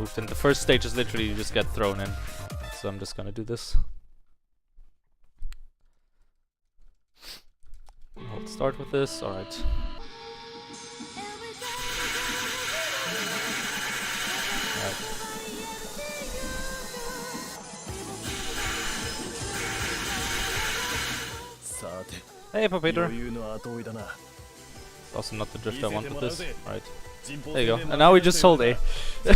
moved in. The first stage is literally you just get thrown in. So I'm just gonna do this. I'll start with this, alright. Hey, Peter. Also not the drift I want with this. Right. There you go. And now we just sold A. I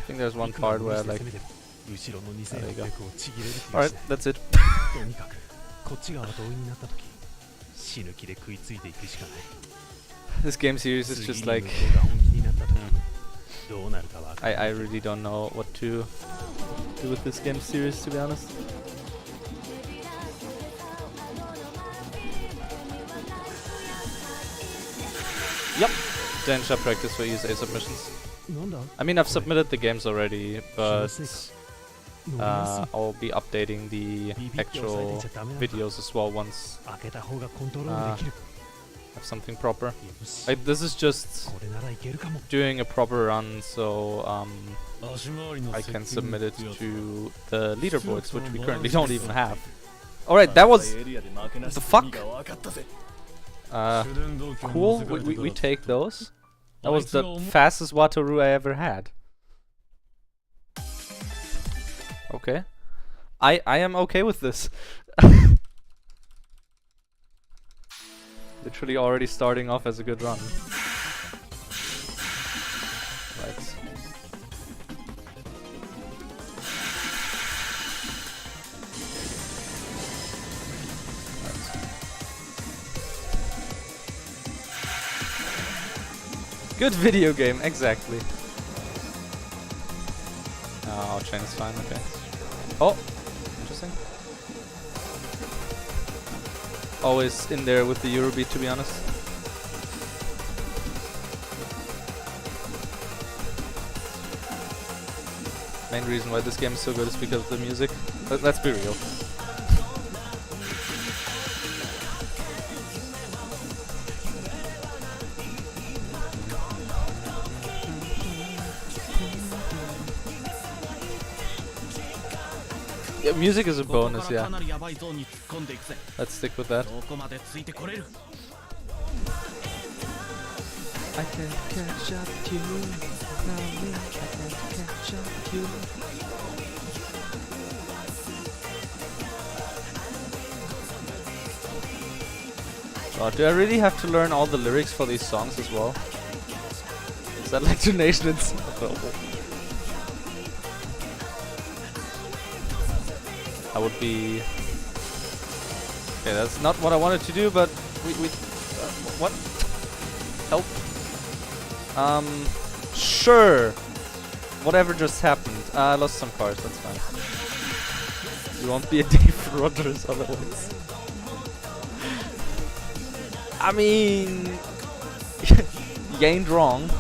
think there's one part where like... there you go. Alright, that's it. This game series is just like... I really don't know what to do with this game series, to be honest. Yep, Densha practice for ESA submissions. I mean, I've submitted the games already, but I'll be updating the actual videos as well once have something proper. Like, this is just doing a proper run, so I can submit it to the leaderboards, which we currently don't even have. Alright, that was... the fuck? Cool, we take those. That was the fastest Wataru I ever had. Okay. I am okay with this. Literally already starting off as a good run. Right. Good video game, exactly. Oh, chain is fine, okay. Oh, interesting. Always in there with the Eurobeat, to be honest. Main reason why this game is so good is because of the music. Let's be real. Yeah, music is a bonus, yeah. Let's stick with that. I can catch up to you. I can catch up to you. Oh, do I really have to learn all the lyrics for these songs as well? Is that like donation available? I would be... Okay, that's not what I wanted to do, but we what? Help. Sure. Whatever just happened. I lost some cars, that's fine. You won't be a Dave Rogers otherwise. I mean... you ain't wrong.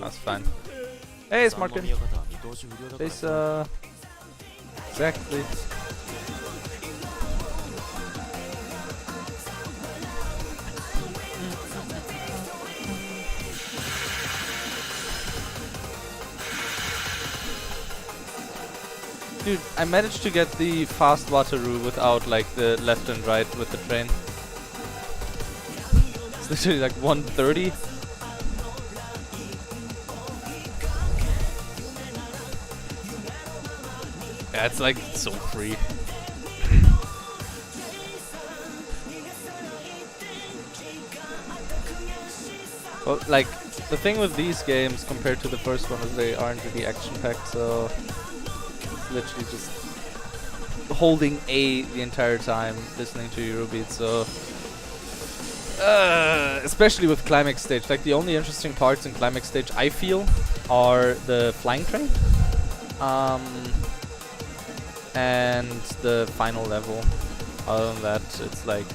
That's fine. Hey, Smartkin. This, exactly. Dude, I managed to get the fast Wataru without like the left and right with the train. It's literally like 130. Yeah, it's like so free. Well, like, the thing with these games compared to the first one is they aren't really action-packed, so it's literally just holding A the entire time, listening to Eurobeat, so... especially with Climax stage, like the only interesting parts in Climax stage, I feel, are the flying train. and the final level. Other than that, it's like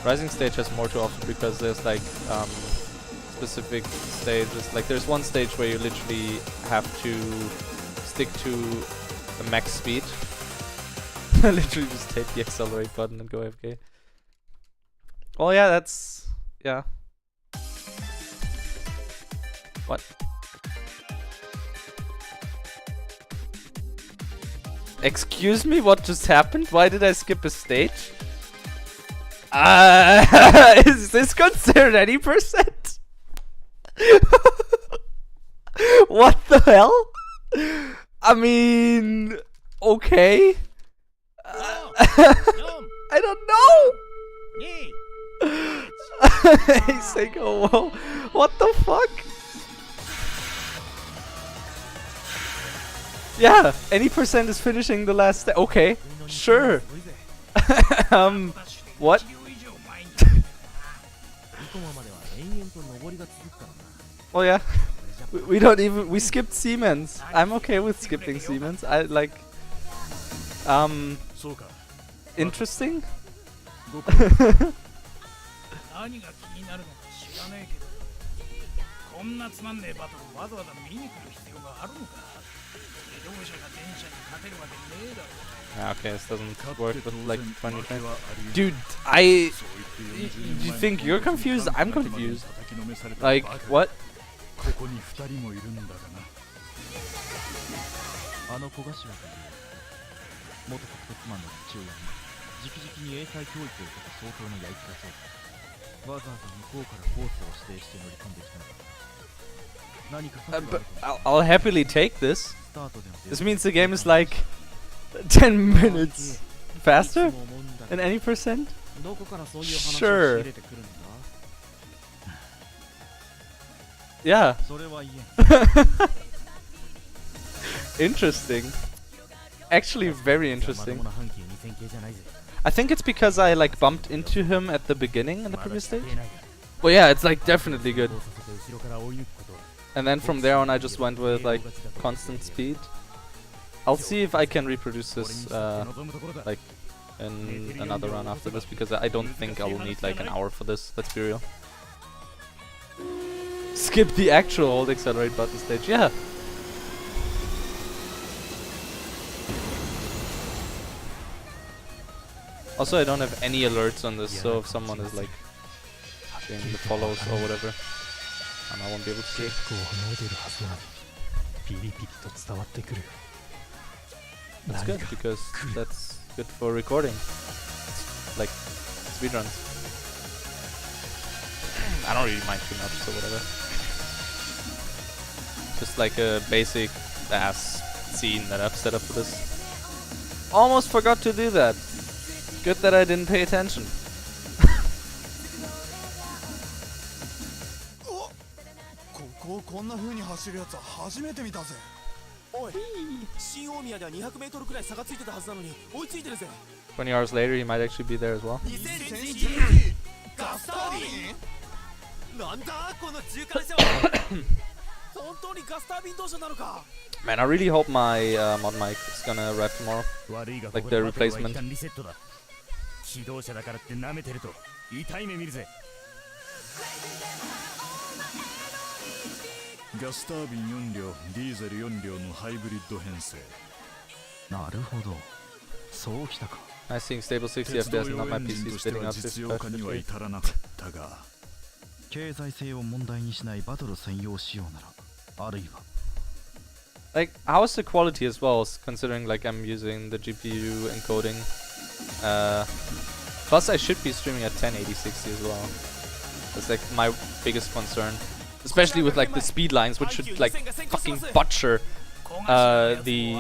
Rising Stage has more to offer because there's like specific stages. Like there's one stage where you literally have to stick to the max speed. Literally just take the accelerate button and go AFK. Oh yeah, that's... yeah. What? Excuse me, what just happened? Why did I skip a stage? Is this considered any percent? What the hell? I mean... okay. I don't know! He's like, oh, whoa. What the fuck? Yeah, any percent is finishing the last okay, sure. What? Oh yeah. We don't even, we skipped Siemens. I'm okay with skipping Siemens. I like interesting. Yeah, okay, this doesn't work with like 20 frames. Dude, you think you're confused? I'm confused. Like, what? But I'll happily take this. This means the game is like 10 minutes faster than any percent? Sure. Yeah. Interesting. Actually very interesting. I think it's because I like bumped into him at the beginning in the previous stage. Well yeah, it's like definitely good. And then from there on I just went with like constant speed. I'll see if I can reproduce this like in another run after this, because I don't think I will need like an hour for this, let's be real. Skip the actual hold accelerate button stage, yeah. Also I don't have any alerts on this, so if someone is like doing the follows or whatever, and I won't be able to see it. That's good, because that's good for recording. Like speedruns. I don't really mind too much, so whatever. Just like a basic ass scene that I've set up for this. Almost forgot to do that. Good that I didn't pay attention. Twenty hours later, he might actually be there as well. Man, I really hope my mod mic is gonna arrive tomorrow. Like the replacement. Nice seeing stable 60 FPS and not my PC spitting out 55 FPS. Like, how is the quality as well, considering like I'm using the GPU encoding? Plus I should be streaming at 1080/60 as well. That's like my biggest concern. Especially with like the speed lines, which should like fucking butcher the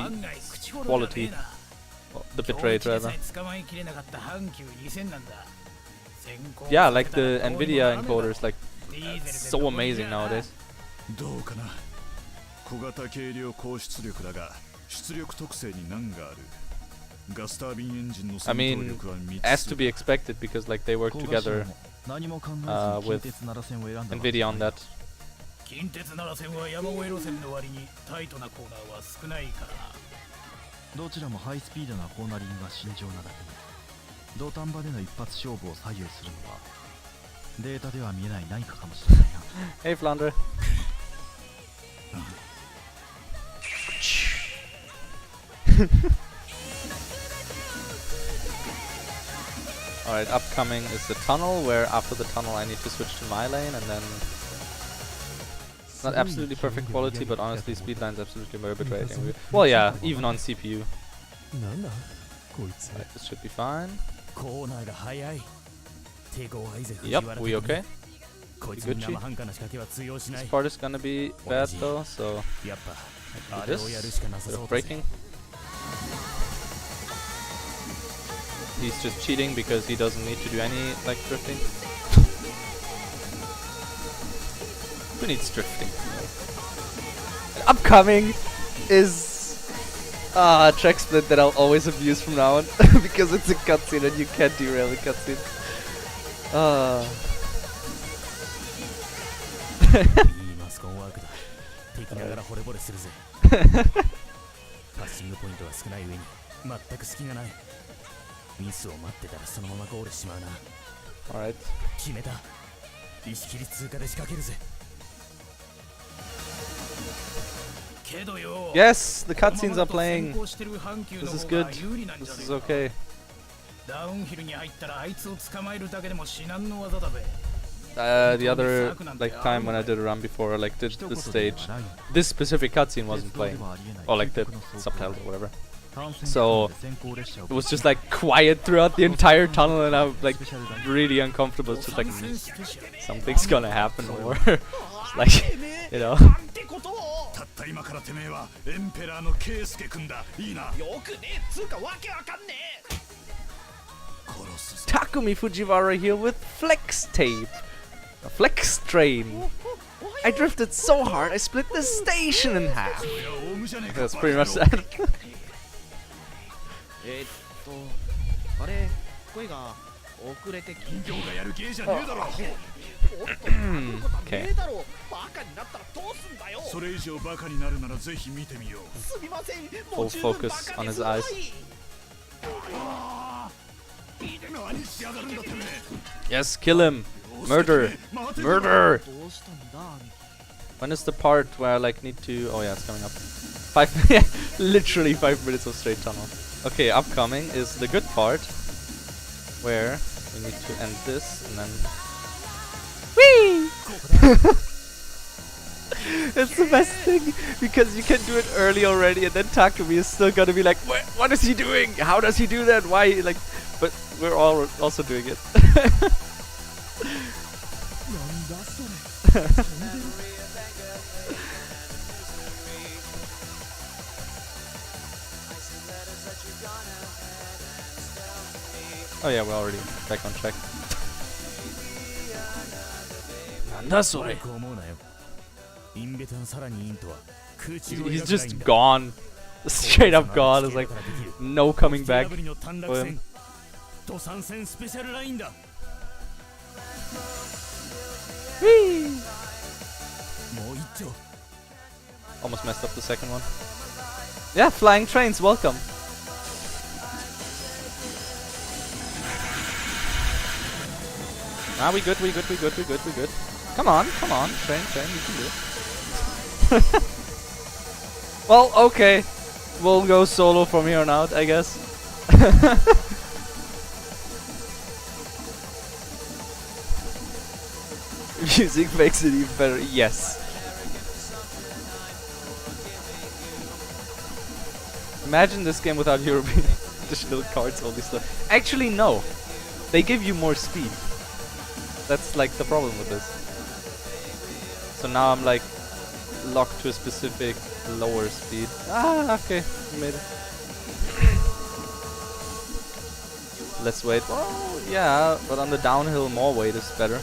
quality, the bitrate rather. Yeah, like the Nvidia encoders, like it's so amazing nowadays. I mean, as to be expected, because like they work together with Nvidia on that. どちらもハイスピードなコーナリングが慎重なだけに土壇場での一発勝負を左右するのはデータでは見えない何かかもしれないな。Hey Flounder. Alright, upcoming is the tunnel, where after the tunnel I need to switch to my lane, and then it's not absolutely perfect quality, but honestly speed line's absolutely arbitrating. Well yeah, even on CPU. Right, this should be fine. Yep, we okay? We Gucci. This part is gonna be bad though, so do this. Bit of breaking. He's just cheating because he doesn't need to do any like drifting. Who needs drifting? And upcoming is a track split that I'll always abuse from now on because it's a cutscene and you can't derail the cutscene. Alright. Yes, the cutscenes are playing. This is good. This is okay. The other like time when I did a run before, like did the stage, this specific cutscene wasn't playing, or like the subtitle or whatever. So it was just like quiet throughout the entire tunnel, and I'm like really uncomfortable. It's just like something's gonna happen, or like, you know. Takumi Fujiwara here with Flex Tape. A Flex Train. I drifted so hard I split the station in half. That's pretty much that. Okay. Full focus on his eyes. Yes, kill him! Murder! Murder! When is the part where I like need to... Oh yeah, it's coming up. Literally 5 minutes of straight tunnel. Okay, upcoming is the good part, where we need to end this and then... Whee! It's the best thing, because you can do it early already, and then Takumi is still gonna be like, what is he doing? How does he do that? Why? Like, but we're all also doing it. Oh yeah, we're already back on track. He's just gone. Straight up gone. It's like no coming back for him. Whee! Almost messed up the second one. Yeah, flying trains, welcome. Ah, we good, we good, we good, we good, we good. Come on, train, you can do it. Well, okay. We'll go solo from here on out, I guess. Music makes it even better, yes. Imagine this game without European additional cards, all this stuff. Actually, no. They give you more speed. That's like the problem with this. So now I'm like locked to a specific lower speed. Ah, okay, we made it. Less weight. Oh, yeah, but on the downhill more weight is better.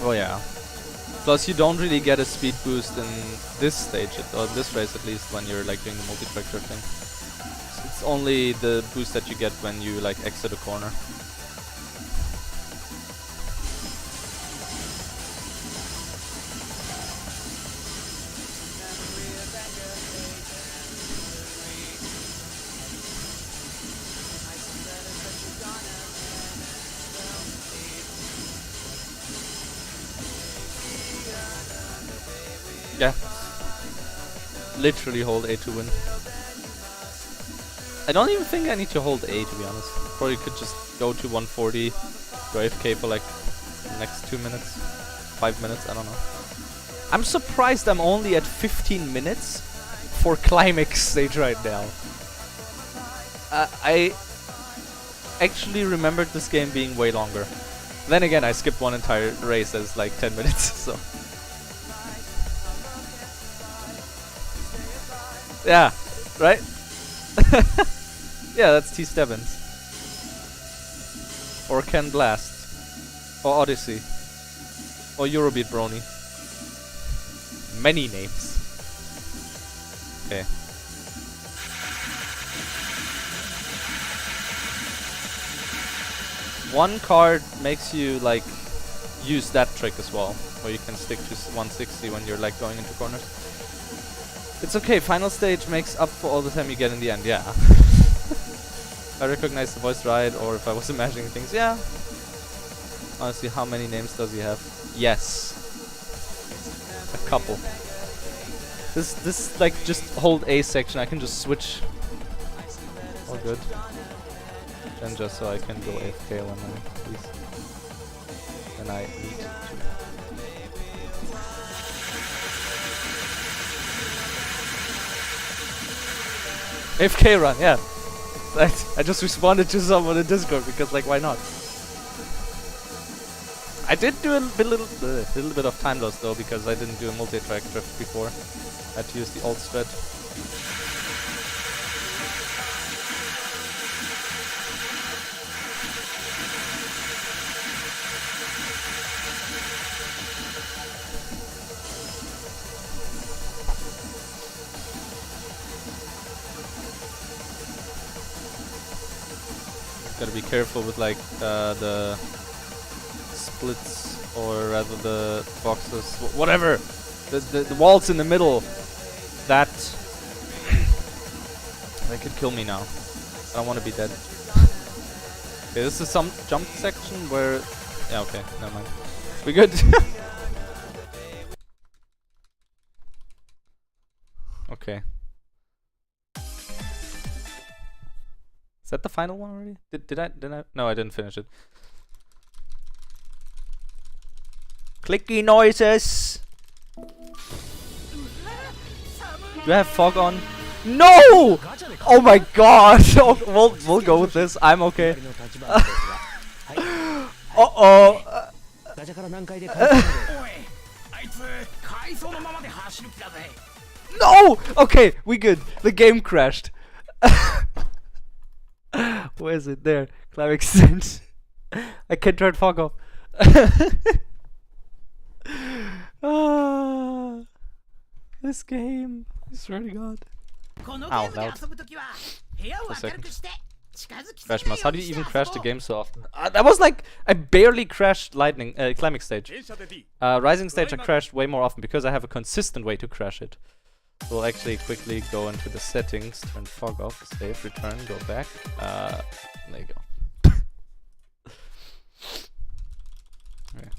Oh yeah. Plus you don't really get a speed boost in this stage, or this race at least, when you're like doing the multi-track drifting. That's only the boost that you get when you like exit a corner. Yeah. Literally hold A to win. I don't even think I need to hold A, to be honest. Probably could just go to 140, go AFK for like the next 2 minutes, 5 minutes, I don't know. I'm surprised I'm only at 15 minutes for Climax stage right now. I actually remembered this game being way longer. Then again, I skipped one entire race that's like 10 minutes, so... Yeah, right? Yeah, that's T. Stebbins. Or Ken Blast. Or Odyssey. Or Eurobeat Brony. Many names. Okay. One card makes you like use that trick as well, where you can stick to 160 when you're like going into corners. It's okay, final stage makes up for all the time you get in the end, yeah. I recognize the voice right, or if I was imagining things, yeah. Honestly, how many names does he have? Yes. A couple. This like just hold A section, I can just switch. All good. And just so I can go AFK when I need to. AFK run, yeah. I just responded to someone in Discord because, like, why not? I did do a little bit of time loss though because I didn't do a multi-track drift before. I had to use the old strat. Gotta be careful with like the splits, or rather the boxes, whatever, the walls in the middle. That they could kill me now. I don't want to be dead. Okay, this is some jump section where, yeah, okay, never mind. We good? Okay. Is that the final one already? Did I? No, I didn't finish it. Clicky noises! Do I have fog on? No! Oh my god! Oh, we'll go with this. I'm okay. Uh-oh. No! Okay, we good. The game crashed. Where is it? There. Climax stage. I can't turn fog off. This game. I swear to God. Ow, loud. For a second. Crash mouse. How do you even crash the game so often? That was like, I barely crashed lightning, Climax stage. Rising stage I crashed way more often because I have a consistent way to crash it. We'll actually quickly go into the settings, turn fog off, save, return, go back. There you go. Okay.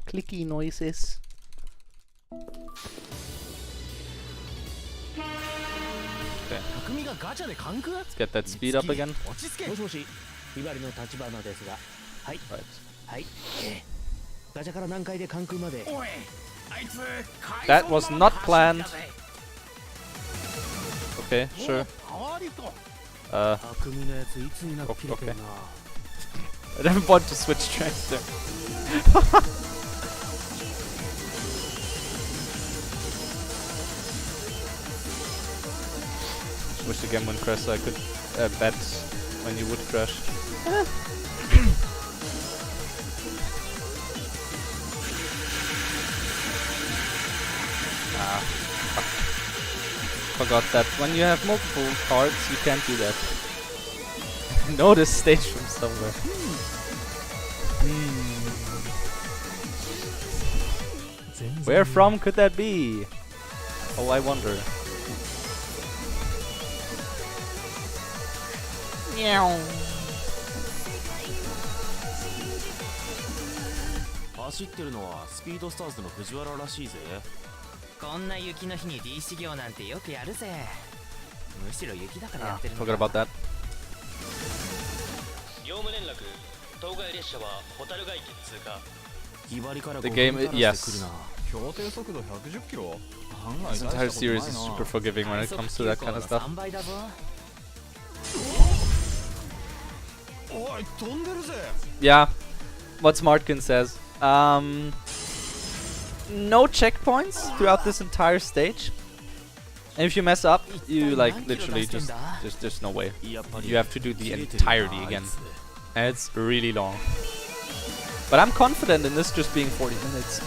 Clicky noises. Okay. Let's get that speed up again. Right. That was not planned. Okay, sure. Okay. I didn't want to switch tracks there. Wish the game wouldn't crash so I could bet when you would crash. forgot that when you have multiple cards, you can't do that. Know this stage from somewhere. Where from could that be? Oh, I wonder. Meow. 走ってるのはスピードスターズの藤原らしいぜ。こんな雪の日に D 修行なんてよくやるぜ。むしろ雪だからやってるんだ。 Forgot about that. 業務連絡。当該列車はホタル街駅通過。 The game, yes. 標定速度110キロ? This entire series is super forgiving when it comes to that kind of stuff. 3倍だぞ。おい、飛んでるぜ。 Yeah, what Smartkin says. No checkpoints throughout this entire stage. And if you mess up, you like literally just there's no way. You have to do the entirety again. And it's really long. But I'm confident in this just being 40 minutes.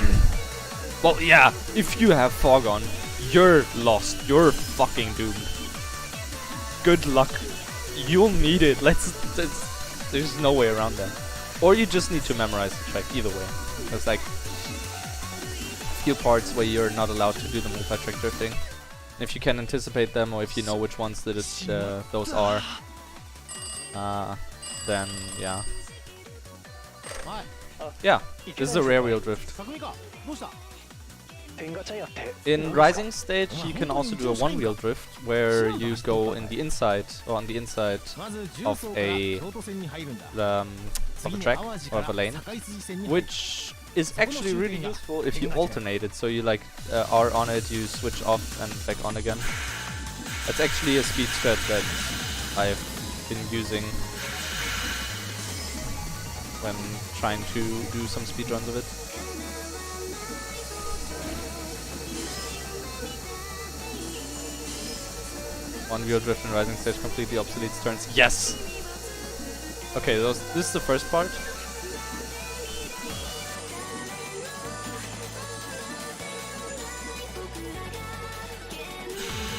Well, yeah, if you have fog on, you're lost. You're fucking doomed. Good luck. You'll need it. There's no way around that. Or you just need to memorize the track. Either way. There's like a few parts where you're not allowed to do the multi-track drifting. If you can anticipate them, or if you know which ones those are, then yeah. Yeah, this is a rear wheel drift. In Rising stage, you can also do a one wheel drift, where you go in the inside, or on the inside of a track, or of a lane, which is actually really useful if you alternate it. So you like are on it, you switch off and back on again. That's actually a speed strat that I've been using when trying to do some speedruns of it. One wheel drift in Rising stage completely obsoletes turns. Yes! Okay, this is the first part.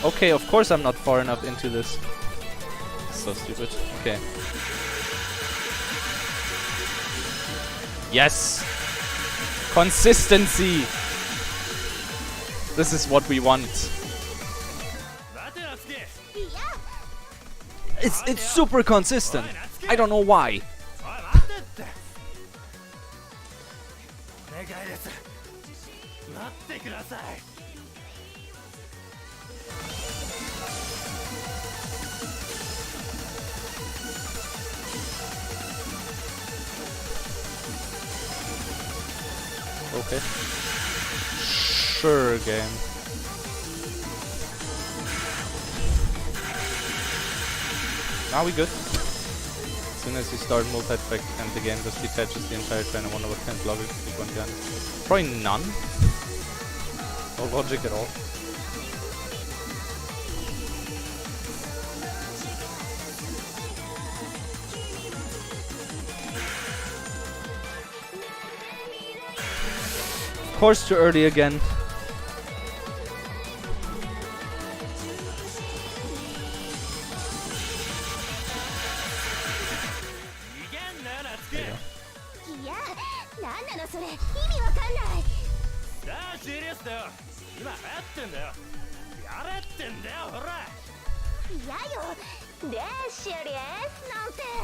Okay, of course I'm not far enough into this. So stupid. Okay. Yes! Consistency! This is what we want. It's super consistent. I don't know why. Okay. Sure, game. Now we good. As soon as you start multi-track and the game just detaches the entire train, I wonder what kind of logic is going behind. Probably none. No logic at all. Of course, too early again.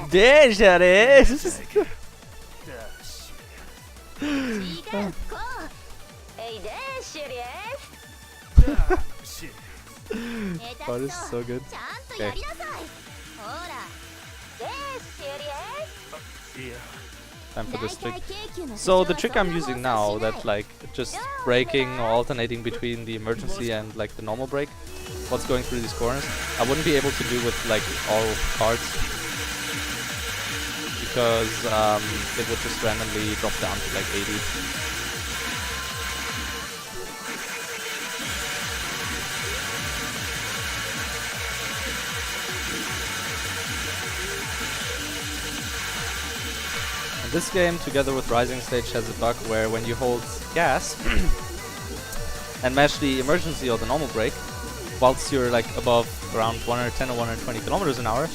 DenshaですThat is so good. Okay. Time for this trick. So the trick I'm using now, that like just braking or alternating between the emergency and like the normal brake, what's going through these corners, I wouldn't be able to do with like all cards, because it would just randomly drop down to like 80. And this game, together with Rising Stage, has a bug where when you hold gas and mash the emergency or the normal brake, whilst you're like above around 110 or 120 kilometers an hour,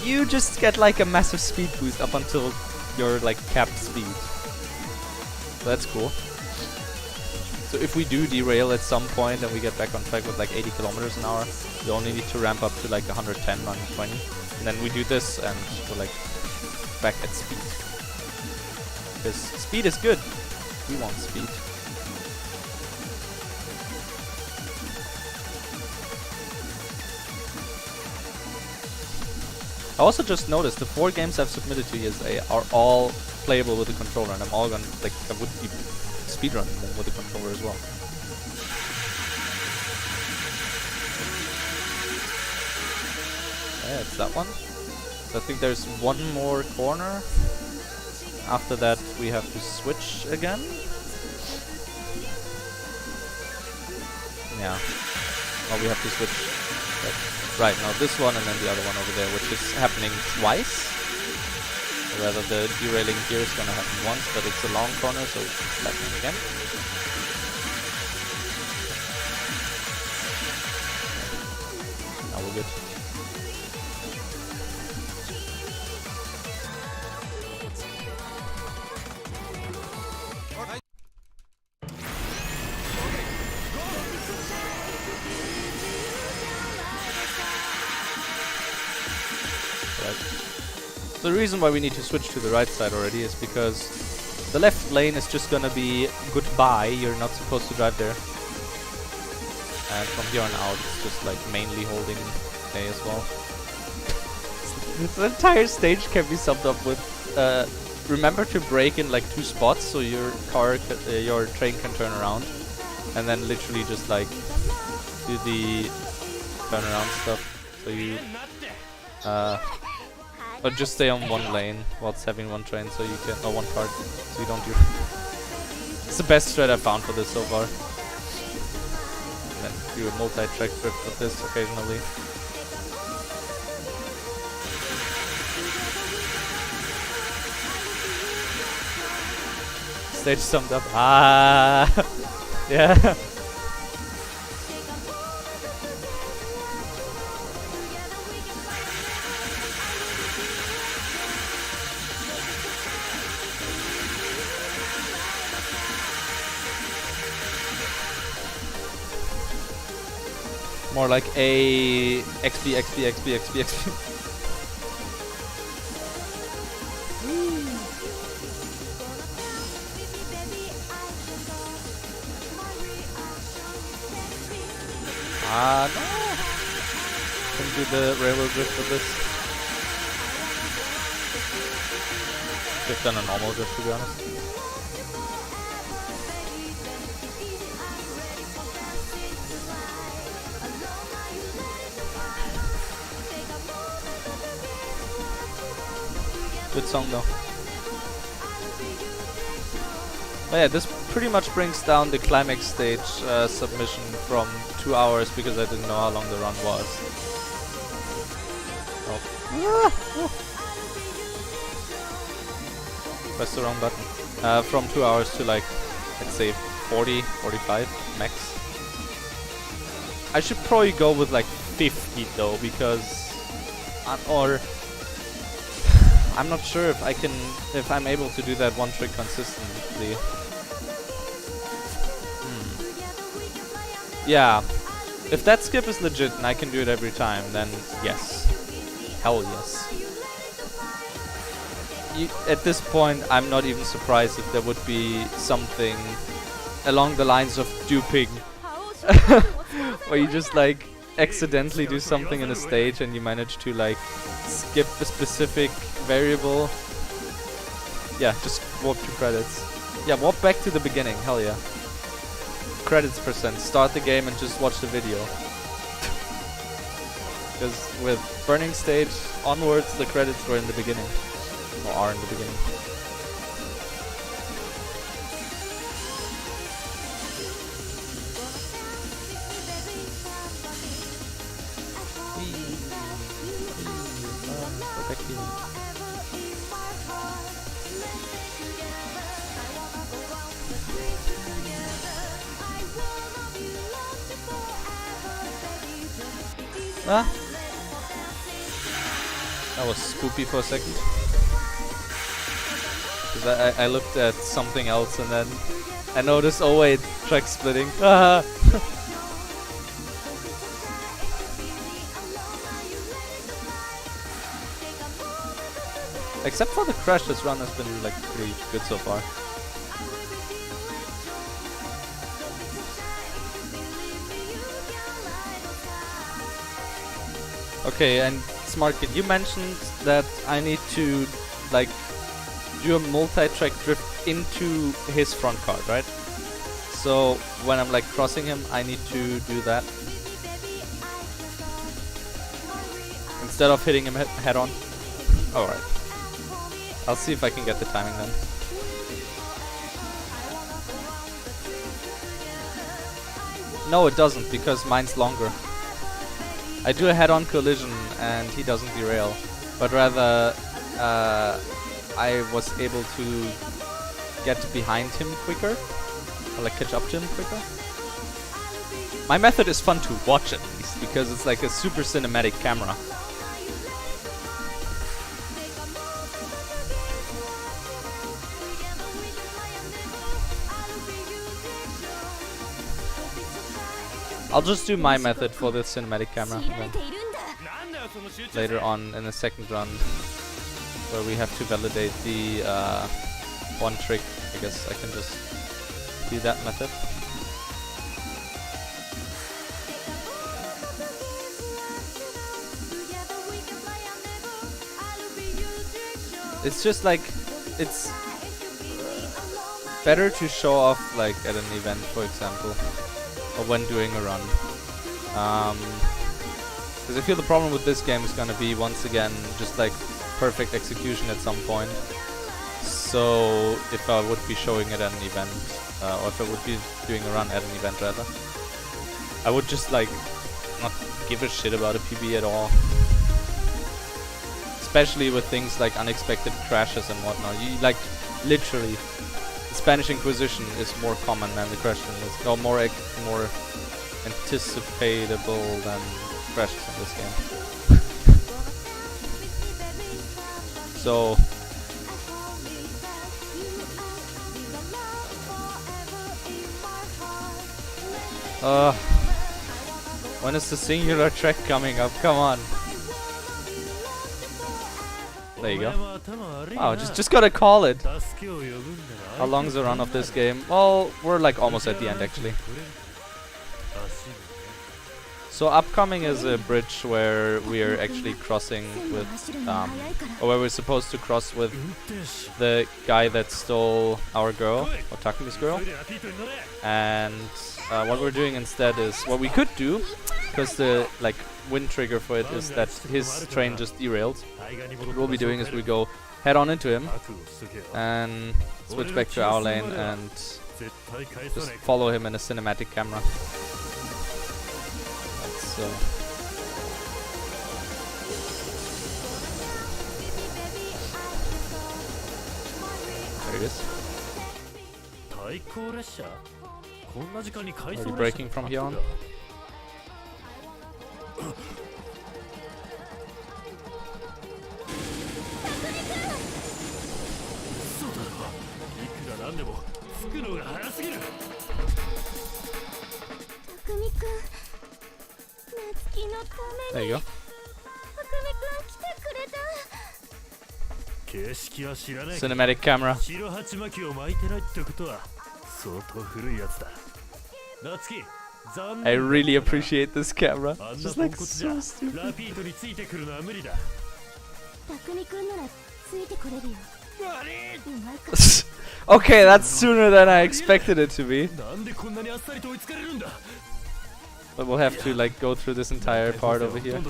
you just get like a massive speed boost up until your like capped speed. So that's cool. So if we do derail at some point and we get back on track with like 80 kilometers an hour, we only need to ramp up to like 110, 120, and then we do this and we're like back at speed. Because speed is good. We want speed. I also just noticed the 4 games I've submitted to ESA are all playable with the controller, and I'm all gonna like I would be speedrunning them with the controller as well. Yeah, it's that one. So I think there's one more corner. After that we have to switch again. Yeah. Now we have to switch. Right, now this one and then the other one over there, which is happening twice. Or rather, the derailing here is gonna happen once, but it's a long corner, so it's happening again. Now we're good. So the reason why we need to switch to the right side already is because the left lane is just gonna be goodbye, you're not supposed to drive there. And from here on out it's just like mainly holding A as well. The entire stage can be summed up with remember to brake in like 2 spots so your your train can turn around, and then literally just like do the turnaround stuff. So you or just stay on one lane whilst having one train, so you can, or one cart, so you don't do. It's the best strat I've found for this so far. And then do a multi-track trip with this occasionally. Stage summed up. Ah, yeah. More like a XP, XP, XP, XP, XP. Ah, no! Couldn't do the railroad drift with this. Should have done a normal drift, to be honest. Good song though. But yeah, this pretty much brings down the climax stage submission from 2 hours because I didn't know how long the run was. Oh. Press the wrong button. From 2 hours to like, let's say 40, 45 max. I should probably go with like 50 though, because I'm not sure if I'm able to do that one trick consistently. Yeah, if that skip is legit and I can do it every time, then yes, hell yes. At this point, I'm not even surprised if there would be something along the lines of duping, where you just like accidentally do something in a stage and you manage to like skip a specific variable. Yeah, just warp to credits. Yeah, warp back to the beginning, hell yeah. Credits %, start the game and just watch the video. Because with Burning Stage onwards, the credits were in the beginning. Or are in the beginning. Ah. That was spoopy for a second. Because I looked at something else and then I noticed, oh wait, track splitting. Ah. Except for the crash, this run has been like pretty good so far. Okay, and Smart Kid, you mentioned that I need to like do a multi-track drift into his front car, right? So when I'm like crossing him, I need to do that instead of hitting him head on. Alright. I'll see if I can get the timing then. No, it doesn't, because mine's longer. I do a head-on collision and he doesn't derail, but rather I was able to get behind him quicker, or like catch up to him quicker. My method is fun to watch at least, because it's like a super cinematic camera. I'll just do my method for the cinematic camera then later on in the second run, where we have to validate the one trick. I guess I can just do that method. It's just like, it's better to show off like at an event, for example, or when doing a run. Because I feel the problem with this game is gonna be, once again, just like perfect execution at some point. So if I would be showing it at an event, or if I would be doing a run at an event rather, I would just like not give a shit about a PB at all. Especially with things like unexpected crashes and whatnot. You like literally, the Spanish Inquisition is more common than the crashing. It's no more anticipatable than crashes in this game. So when is the singular track coming up? Come on. There you go. Wow, just gotta call it. How long's the run of this game? Well, we're like almost at the end actually. So upcoming is a bridge where we are actually crossing with, or where we're supposed to cross with the guy that stole our girl, or Takumi's girl. And what we're doing instead is, what we could do, because the like wind trigger for it is that his train just derailed. What we'll be doing is we go head on into him and switch back to our lane and just follow him in a cinematic camera. So there it is. Are you braking from here on? There you go. Cinematic camera. I really appreciate this camera. It's just like so stupid. Okay, that's sooner than I expected it to be. But we'll have to like go through this entire part over here.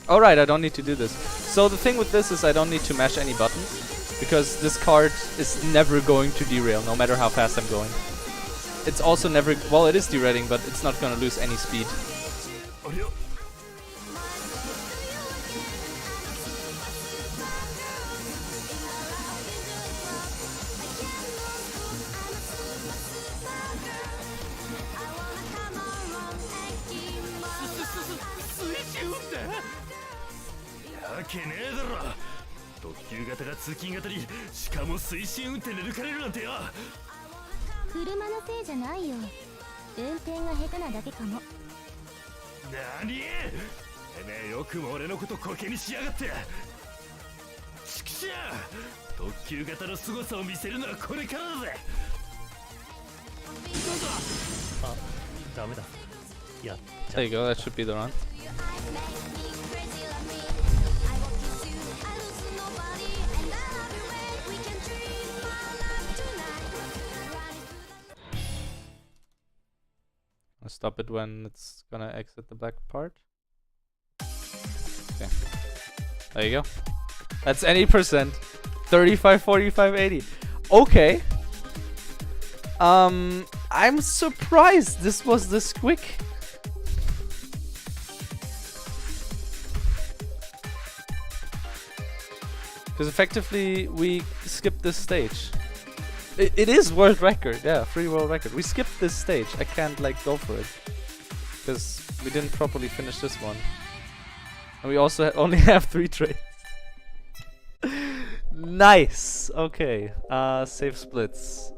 Alright, I don't need to do this. So the thing with this is I don't need to mash any buttons, because this card is never going to derail, no matter how fast I'm going. It's also never, well, it is derailing, but it's not going to lose any speed. わけねえだろ。特急型が通勤型に、しかも推進運転で抜かれるなんてよ。車のせいじゃないよ。運転が下手なだけかも。なに？てめえよくも俺のことコケにしやがって。ちくしゃう。特急型の凄さを見せるのはこれからだぜ。あ、ダメだ。やっちゃ There you go, that should be the run. I'll stop it when it's gonna exit the black part. Okay. There you go. That's any percent. 35, 45, 80. Okay. I'm surprised this was this quick. Because effectively we skipped this stage. It is world record, yeah, free world record. We skipped this stage. I can't like go for it because we didn't properly finish this one, and we also only have 3 trades. Nice. Okay. Save splits.